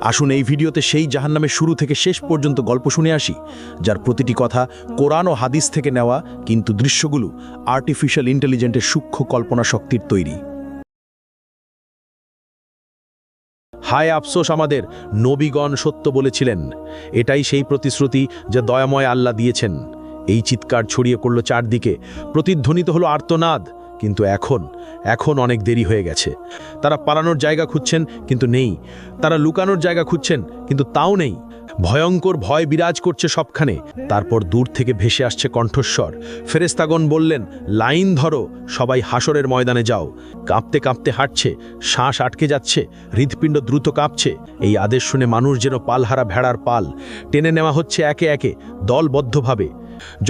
আসুন এই ভিডিওতে সেই জাহান্নামের শুরু থেকে শেষ পর্যন্ত গল্প শুনে আসি, যার প্রতিটি কথা কোরআন ও হাদিস থেকে নেওয়া, কিন্তু দৃশ্যগুলো আর্টিফিশিয়াল ইন্টেলিজেন্সের সূক্ষ্ম কল্পনা শক্তির তৈরি। হায় আফসোস, আমাদের নবীগণ সত্য বলেছিলেন। এটাই সেই প্রতিশ্রুতি যা দয়াময় আল্লাহ দিয়েছেন। এই চিৎকার ছড়িয়ে পড়ল চারদিকে, প্রতিধ্বনিত হলো আর্তনাদ। কিন্তু এখন অনেক দেরি হয়ে গেছে। তারা পালানোর জায়গা খুঁজছেন কিন্তু নেই, তারা লুকানোর জায়গা খুঁজছেন কিন্তু তাও নেই। ভয়ঙ্কর ভয় বিরাজ করছে সবখানে। তারপর দূর থেকে ভেসে আসছে কণ্ঠস্বর। ফেরেশতাগণ বললেন, লাইন ধরো, সবাই হাসরের ময়দানে যাও। কাঁপতে কাঁপতে হাঁটছে, শ্বাস আটকে যাচ্ছে, হৃৎপিণ্ড দ্রুত কাঁপছে। এই আদেশ শুনে মানুষ যেন পালহারা ভেড়ার পাল টেনে নেওয়া হচ্ছে একে একে, দলবদ্ধভাবে।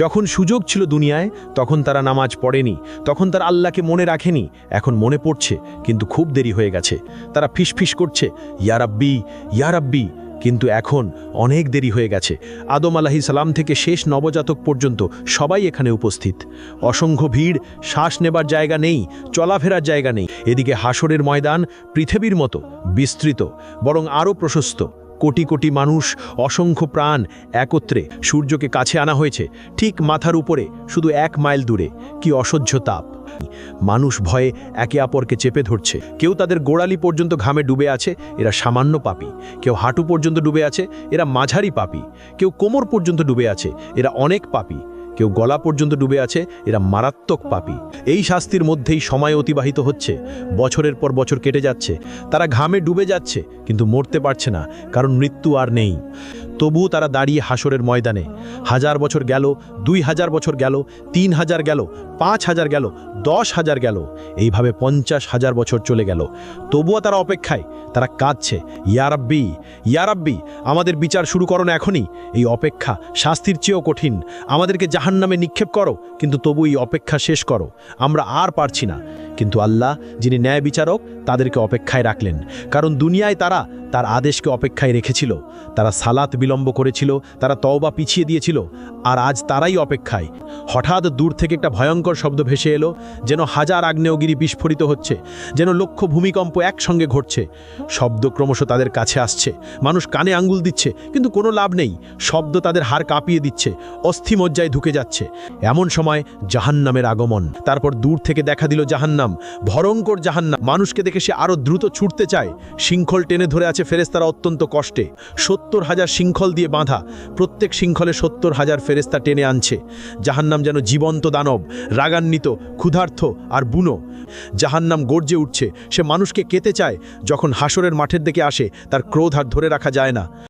যখন সুযোগ ছিল দুনিয়ায়, তখন তারা নামাজ পড়েনি, তখন তারা আল্লাহকে মনে রাখেনি। এখন মনে পড়ছে, কিন্তু খুব দেরি হয়ে গেছে। তারা ফিসফিস করছে, ইয়া রাব্বি, ইয়া রাব্বি, কিন্তু এখন অনেক দেরি হয়ে গেছে। আদম আলাইহিস সালাম থেকে শেষ নবজাতক পর্যন্ত সবাই এখানে উপস্থিত। অসংখ্য ভিড়, শ্বাস নেবার জায়গা নেই, চলাফেরার জায়গা নেই। এদিকে হাসরের ময়দান পৃথিবীর মতো বিস্তৃত, বরং আরও প্রশস্ত। কোটি কোটি মানুষ, অসংখ্য প্রাণ একত্রে। সূর্যকে কাছে আনা হয়েছে, ঠিক মাথার উপরে, শুধু 1 মাইল দূরে। কি অসহ্য তাপ! মানুষ ভয়ে একে অপরকে চেপে ধরছে। কেউ তাদের গোড়ালি পর্যন্ত ঘামে ডুবে আছে, এরা সামান্য পাপী। কেউ হাঁটু পর্যন্ত ডুবে আছে, এরা মাঝারি পাপী। কেউ কোমর পর্যন্ত ডুবে আছে, এরা অনেক পাপী। কেউ গলা পর্যন্ত ডুবে আছে, এরা মারাত্মক পাপী। এই শাস্তির মধ্যেই সময় অতিবাহিত হচ্ছে। বছরের পর বছর কেটে যাচ্ছে। তারা ঘামে ডুবে যাচ্ছে, কিন্তু মরতে পারছে না, কারণ মৃত্যু আর নেই। তবুও তারা দাঁড়িয়ে হাসরের ময়দানে। 1000 বছর গেল, 2000 বছর গেল, 3000 গেল, 5000 গেল, 10,000 গেল, এইভাবে 50,000 বছর চলে গেল। তবুও তারা অপেক্ষায়, তারা কাঁদছে, ইয়া রাব্বি, ইয়া রাব্বি, আমাদের বিচার শুরু করো না এখনই। এই অপেক্ষা শাস্তির চেয়েও কঠিন। আমাদেরকে জাহান্নামে নিক্ষেপ করো, কিন্তু তবু এই অপেক্ষা শেষ করো। আমরা আর পারছি না। কিন্তু আল্লাহ, যিনি ন্যায় বিচারক, তাদেরকে অপেক্ষায় রাখলেন। কারণ দুনিয়ায় তারা তার আদেশকে অপেক্ষায় রেখেছিল। তারা সালাত বিলম্ব করেছিল, তারা তওবা পিছিয়ে দিয়েছিল। আর আজ তারাই অপেক্ষায়। হঠাৎ দূর থেকে একটা ভয়ঙ্কর শব্দ ভেসে এলো, যেন 1000 আগ্নেয়গিরি বিস্ফোরিত হচ্ছে, যেন লক্ষ ভূমিকম্প একসঙ্গে ঘটছে। শব্দ ক্রমশ তাদের কাছে আসছে। মানুষ কানে আঙ্গুল দিচ্ছে, কিন্তু কোনো লাভ নেই। শব্দ তাদের হাড় কাঁপিয়ে দিচ্ছে, অস্থিমজ্জায় ঢুকে যাচ্ছে। এমন সময় জাহান্নামের আগমন। তারপর দূর থেকে দেখা দিল জাহান্নাম, ভয়ঙ্কর জাহান্নাম। মানুষকে দেখে সে আরো দ্রুত ছুটতে চায়। শৃঙ্খল টেনে ধরে আছে ফেরেশতারা অত্যন্ত কষ্টে। 70,000 শৃঙ্খল দিয়ে বাঁধা। প্রত্যেক শৃঙ্খলে 70,000 ফেরেশতা টেনে আনছে। জাহান্নাম যেন জীবন্ত দানব, রাগান্বিত, ক্ষুধার্ত আর বুনো। জাহান্নাম গর্জে উঠছে। সে মানুষকে কেটে চায়। যখন হাসরের মাঠের দিকে আসে, তার ক্রোধ আর ধরে রাখা যায় না।